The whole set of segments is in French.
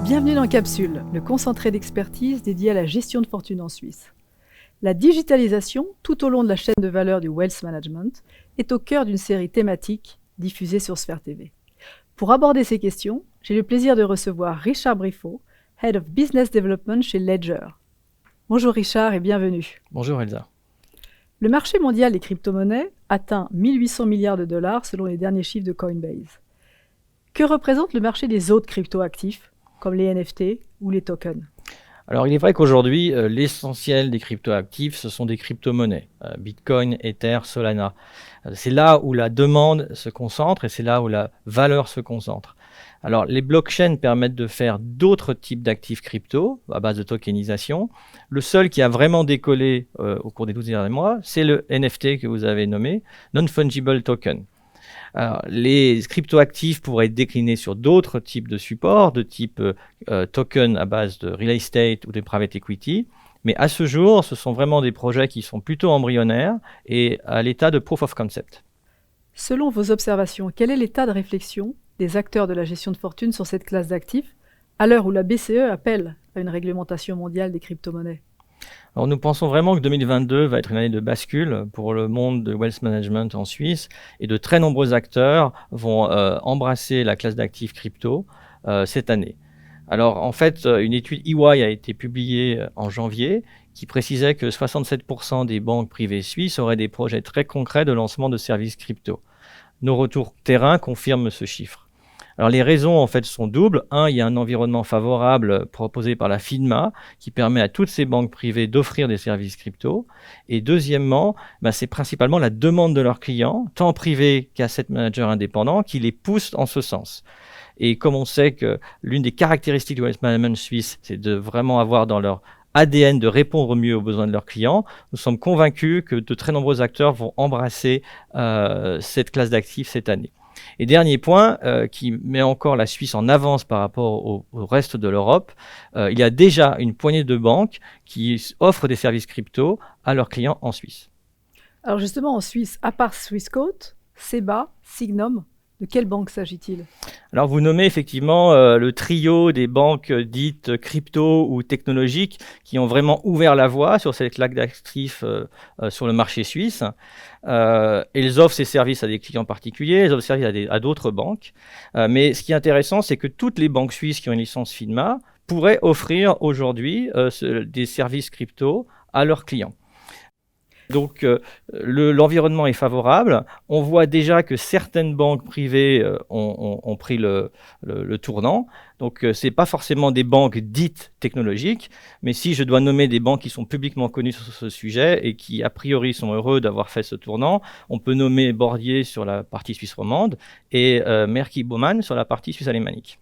Bienvenue dans Capsule, le concentré d'expertise dédié à la gestion de fortune en Suisse. La digitalisation, tout au long de la chaîne de valeur du Wealth Management, est au cœur d'une série thématique diffusée sur Sphère TV. Pour aborder ces questions, j'ai le plaisir de recevoir Richard Briffaut, Head of Business Development chez Ledger. Bonjour Richard et bienvenue. Bonjour Elsa. Le marché mondial des crypto-monnaies atteint 1800 milliards de dollars selon les derniers chiffres de Coinbase. Que représente le marché des autres crypto-actifs, comme les NFT ou les tokens? Alors il est vrai qu'aujourd'hui, l'essentiel des crypto-actifs, ce sont des crypto-monnaies. Bitcoin, Ether, Solana. C'est là où la demande se concentre et c'est là où la valeur se concentre. Alors les blockchains permettent de faire d'autres types d'actifs crypto à base de tokenisation. Le seul qui a vraiment décollé au cours des 12 derniers mois, c'est le NFT que vous avez nommé, Non-Fungible Token. Alors, les cryptoactifs pourraient être déclinés sur d'autres types de supports, de type token à base de real estate ou de private equity. Mais à ce jour, ce sont vraiment des projets qui sont plutôt embryonnaires et à l'état de proof of concept. Selon vos observations, quel est l'état de réflexion des acteurs de la gestion de fortune sur cette classe d'actifs, à l'heure où la BCE appelle à une réglementation mondiale des crypto-monnaies? Alors nous pensons vraiment que 2022 va être une année de bascule pour le monde de wealth management en Suisse et de très nombreux acteurs vont embrasser la classe d'actifs crypto cette année. Alors en fait, une étude EY a été publiée en janvier qui précisait que 67% des banques privées suisses auraient des projets très concrets de lancement de services crypto. Nos retours terrain confirment ce chiffre. Alors les raisons en fait sont doubles. Un, il y a un environnement favorable proposé par la FINMA qui permet à toutes ces banques privées d'offrir des services crypto. Et deuxièmement, c'est principalement la demande de leurs clients, tant privés qu'asset managers indépendants, qui les poussent en ce sens. Et comme on sait que l'une des caractéristiques du wealth management suisse, c'est de vraiment avoir dans leur ADN de répondre mieux aux besoins de leurs clients, nous sommes convaincus que de très nombreux acteurs vont embrasser cette classe d'actifs cette année. Et dernier point qui met encore la Suisse en avance par rapport au reste de l'Europe, il y a déjà une poignée de banques qui offrent des services crypto à leurs clients en Suisse. Alors justement en Suisse, à part Swissquote, Seba, Sygnum, de quelle banque s'agit-il? Alors vous nommez effectivement le trio des banques dites crypto ou technologiques qui ont vraiment ouvert la voie sur cette classe d'actifs sur le marché suisse. Ils offrent ces services à des clients particuliers, ils offrent ces services à d'autres banques. Mais ce qui est intéressant, c'est que toutes les banques suisses qui ont une licence FINMA pourraient offrir aujourd'hui des services crypto à leurs clients. Donc l'environnement est favorable. On voit déjà que certaines banques privées ont pris le tournant. Donc ce n'est pas forcément des banques dites technologiques, mais si je dois nommer des banques qui sont publiquement connues sur ce sujet et qui a priori sont heureux d'avoir fait ce tournant, on peut nommer Bordier sur la partie suisse romande et Merki Baumann sur la partie suisse alémanique.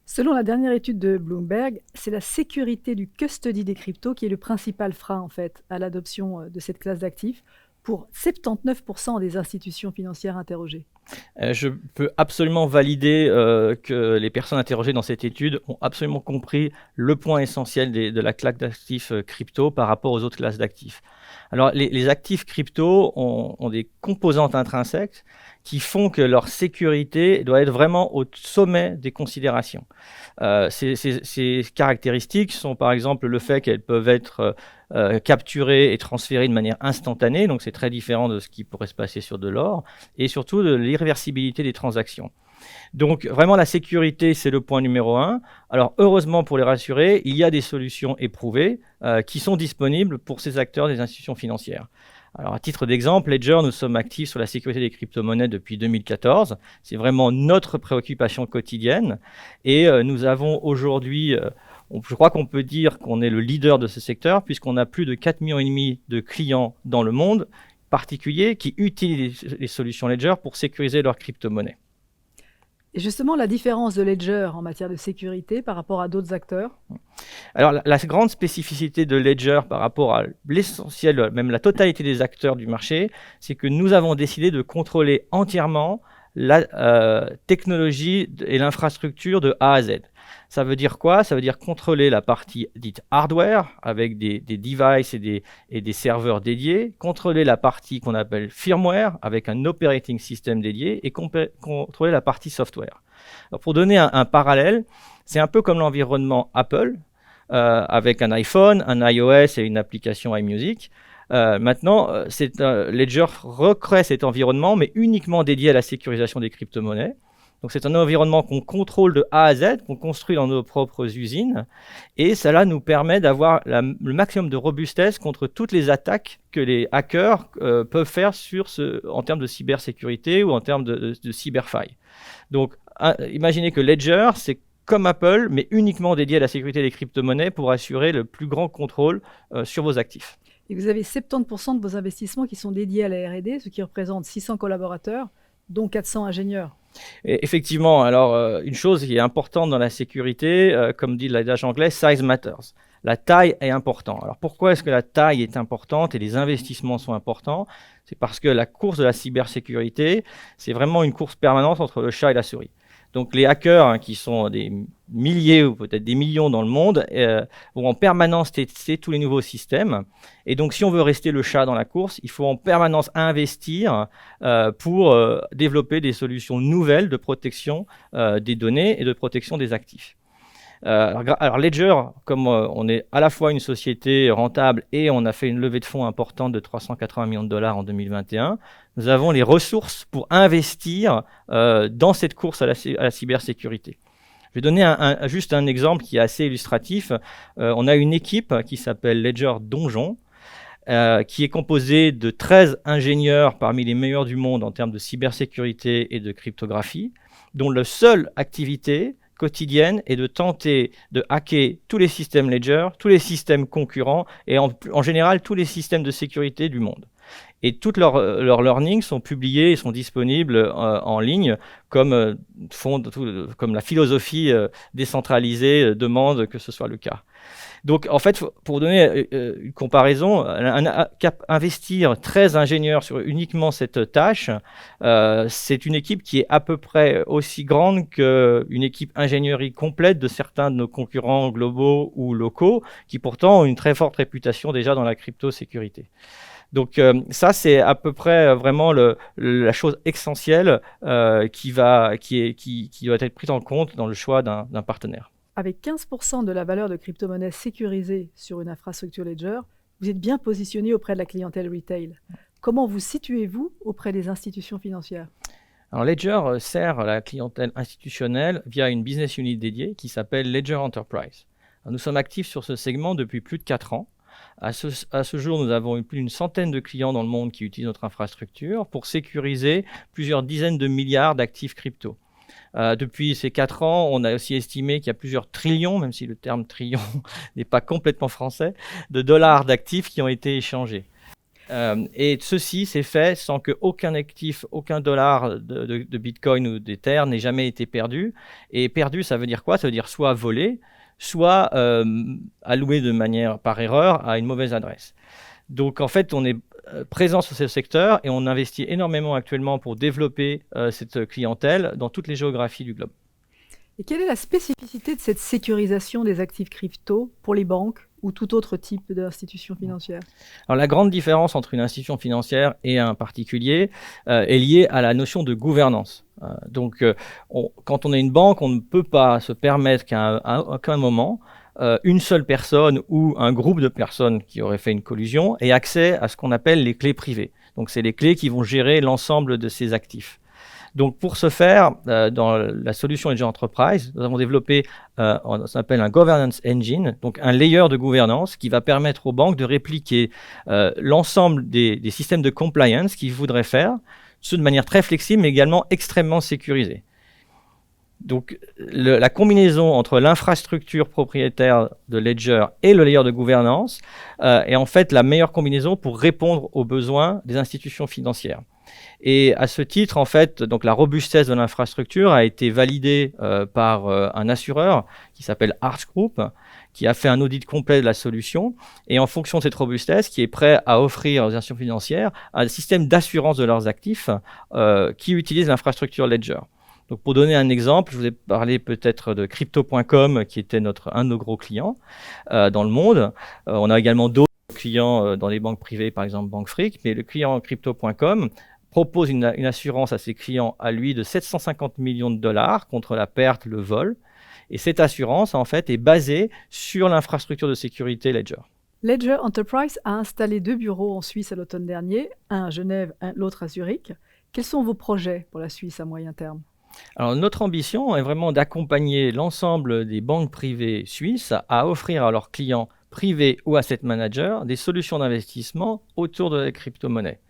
Selon la dernière étude de Bloomberg, c'est la sécurité du custody des cryptos qui est le principal frein en fait à l'adoption de cette classe d'actifs pour 79% des institutions financières interrogées. Je peux absolument valider que les personnes interrogées dans cette étude ont absolument compris le point essentiel de la classe d'actifs crypto par rapport aux autres classes d'actifs. Alors les actifs crypto ont des composantes intrinsèques qui font que leur sécurité doit être vraiment au sommet des considérations. Ces caractéristiques sont par exemple le fait qu'elles peuvent être capturées et transférées de manière instantanée, donc c'est très différent de ce qui pourrait se passer sur de l'or, et surtout de l'irréversibilité des transactions. Donc vraiment la sécurité, c'est le point numéro 1. Alors heureusement pour les rassurer, il y a des solutions éprouvées qui sont disponibles pour ces acteurs des institutions financières. Alors à titre d'exemple, Ledger, nous sommes actifs sur la sécurité des crypto-monnaies depuis 2014. C'est vraiment notre préoccupation quotidienne et nous avons aujourd'hui, je crois qu'on peut dire qu'on est le leader de ce secteur puisqu'on a plus de 4,5 millions de clients dans le monde particuliers qui utilisent les solutions Ledger pour sécuriser leurs crypto-monnaies. Et justement, la différence de Ledger en matière de sécurité par rapport à d'autres acteurs? Alors, la grande spécificité de Ledger par rapport à l'essentiel, même la totalité des acteurs du marché, c'est que nous avons décidé de contrôler entièrement la technologie et l'infrastructure de A à Z. Ça veut dire quoi? Ça veut dire contrôler la partie dite hardware avec des devices et des serveurs dédiés, contrôler la partie qu'on appelle firmware avec un operating system dédié et contrôler la partie software. Alors pour donner un parallèle, C'est un peu comme l'environnement Apple, avec un iPhone, un iOS et une application iMusic. Maintenant, Ledger recrée cet environnement, mais uniquement dédié à la sécurisation des crypto-monnaies. Donc c'est un environnement qu'on contrôle de A à Z, qu'on construit dans nos propres usines, et cela nous permet d'avoir le maximum de robustesse contre toutes les attaques que les hackers peuvent faire en termes de cybersécurité ou en termes de cyberfailles. Donc imaginez que Ledger, c'est comme Apple, mais uniquement dédié à la sécurité des crypto-monnaies pour assurer le plus grand contrôle sur vos actifs. Et vous avez 70% de vos investissements qui sont dédiés à la R&D, ce qui représente 600 collaborateurs, dont 400 ingénieurs. Et effectivement, alors une chose qui est importante dans la sécurité, comme dit l'adage anglais, size matters. La taille est importante. Alors pourquoi est-ce que la taille est importante et les investissements sont importants? C'est parce que la course de la cybersécurité, c'est vraiment une course permanente entre le chat et la souris. Donc les hackers, qui sont des milliers ou peut-être des millions dans le monde, vont en permanence tester tous les nouveaux systèmes. Et donc si on veut rester le chat dans la course, il faut en permanence investir pour développer des solutions nouvelles de protection des données et de protection des actifs. Alors Ledger, comme on est à la fois une société rentable et on a fait une levée de fonds importante de 380 millions de dollars en 2021, nous avons les ressources pour investir dans cette course à la cybersécurité. Je vais donner juste un exemple qui est assez illustratif. On a une équipe qui s'appelle Ledger Donjon, qui est composée de 13 ingénieurs parmi les meilleurs du monde en termes de cybersécurité et de cryptographie, dont la seule activité quotidienne est de tenter de hacker tous les systèmes Ledger, tous les systèmes concurrents et en général tous les systèmes de sécurité du monde. Et toutes leurs learnings sont publiés et sont disponibles en ligne comme la philosophie décentralisée demande que ce soit le cas. Donc, en fait, pour donner une comparaison, investir 13 ingénieurs sur uniquement cette tâche, c'est une équipe qui est à peu près aussi grande qu'une équipe ingénierie complète de certains de nos concurrents globaux ou locaux, qui pourtant ont une très forte réputation déjà dans la crypto-sécurité. Donc ça, c'est à peu près vraiment la chose essentielle qui doit être prise en compte dans le choix d'un partenaire. Avec 15% de la valeur de crypto-monnaies sécurisées sur une infrastructure Ledger, vous êtes bien positionné auprès de la clientèle retail. Comment vous situez-vous auprès des institutions financières? Alors Ledger sert la clientèle institutionnelle via une business unit dédiée qui s'appelle Ledger Enterprise. Alors, nous sommes actifs sur ce segment depuis plus de 4 ans. À ce jour, nous avons plus d'une centaine de clients dans le monde qui utilisent notre infrastructure pour sécuriser plusieurs dizaines de milliards d'actifs crypto. Depuis ces 4 ans, on a aussi estimé qu'il y a plusieurs trillions, même si le terme trillion n'est pas complètement français, de dollars d'actifs qui ont été échangés. Et ceci s'est fait sans qu'aucun actif, aucun dollar de Bitcoin ou d'Ether n'ait jamais été perdu. Et perdu, ça veut dire quoi? Ça veut dire soit volé, soit alloué de manière par erreur à une mauvaise adresse. Donc en fait, on est présent sur ce secteur et on investit énormément actuellement pour développer cette clientèle dans toutes les géographies du globe. Et quelle est la spécificité de cette sécurisation des actifs crypto pour les banques ou tout autre type d'institution financière? Alors la grande différence entre une institution financière et un particulier est liée à la notion de gouvernance. Donc quand on est une banque, on ne peut pas se permettre qu'à aucun moment une seule personne ou un groupe de personnes qui auraient fait une collusion ait accès à ce qu'on appelle les clés privées. Donc c'est les clés qui vont gérer l'ensemble de ces actifs. Donc pour ce faire, dans la solution Ledger Enterprise, nous avons développé ce qu'on appelle un governance engine, donc un layer de gouvernance qui va permettre aux banques de répliquer l'ensemble des systèmes de compliance qu'ils voudraient faire, ceux de manière très flexible mais également extrêmement sécurisée. Donc la combinaison entre l'infrastructure propriétaire de Ledger et le layer de gouvernance est en fait la meilleure combinaison pour répondre aux besoins des institutions financières. Et à ce titre, en fait, donc la robustesse de l'infrastructure a été validée par un assureur qui s'appelle Arch Group, qui a fait un audit complet de la solution et en fonction de cette robustesse, qui est prêt à offrir aux institutions financières un système d'assurance de leurs actifs qui utilise l'infrastructure Ledger. Donc pour donner un exemple, je vous ai parlé peut-être de Crypto.com qui était un de nos gros clients dans le monde. On a également d'autres clients dans les banques privées, par exemple Banque Frick, mais le client Crypto.com propose une assurance à ses clients à lui de 750 millions de dollars contre la perte, le vol. Et cette assurance, en fait, est basée sur l'infrastructure de sécurité Ledger. Ledger Enterprise a installé 2 bureaux en Suisse à l'automne dernier, un à Genève, l'autre à Zurich. Quels sont vos projets pour la Suisse à moyen terme? Alors, notre ambition est vraiment d'accompagner l'ensemble des banques privées suisses à offrir à leurs clients privés ou asset managers des solutions d'investissement autour de la crypto-monnaie.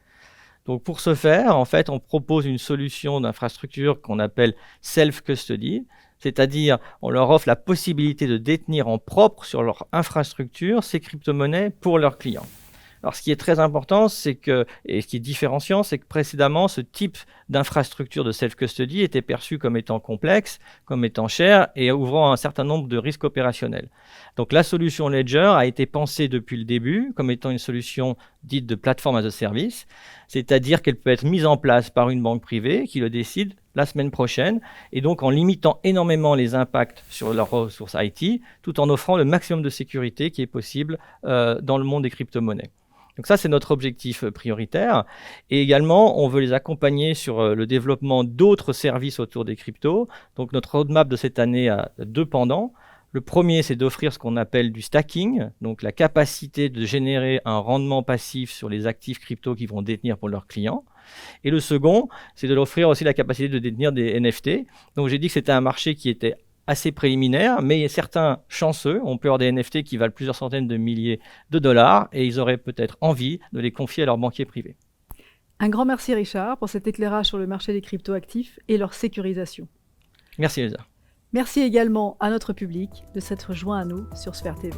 Donc, pour ce faire, en fait, on propose une solution d'infrastructure qu'on appelle self-custody, c'est-à-dire on leur offre la possibilité de détenir en propre sur leur infrastructure ces crypto-monnaies pour leurs clients. Alors, ce qui est très important, et ce qui est différenciant, c'est que précédemment, ce type d'infrastructure de self-custody était perçu comme étant complexe, comme étant cher et ouvrant un certain nombre de risques opérationnels. Donc, la solution Ledger a été pensée depuis le début comme étant une solution dite de plateforme as a service, c'est-à-dire qu'elle peut être mise en place par une banque privée qui le décide la semaine prochaine, et donc en limitant énormément les impacts sur leurs ressources IT, tout en offrant le maximum de sécurité qui est possible dans le monde des crypto-monnaies. Donc ça, c'est notre objectif prioritaire. Et également, on veut les accompagner sur le développement d'autres services autour des cryptos. Donc notre roadmap de cette année a 2 pendants. Le premier, c'est d'offrir ce qu'on appelle du stacking, donc la capacité de générer un rendement passif sur les actifs crypto qu'ils vont détenir pour leurs clients. Et le second, c'est de leur offrir aussi la capacité de détenir des NFT. Donc j'ai dit que c'était un marché qui était assez préliminaire, mais certains chanceux ont pu avoir des NFT qui valent plusieurs centaines de milliers de dollars et ils auraient peut-être envie de les confier à leurs banquiers privés. Un grand merci Richard pour cet éclairage sur le marché des crypto-actifs et leur sécurisation. Merci Elsa. Merci également à notre public de s'être joint à nous sur Sphère TV.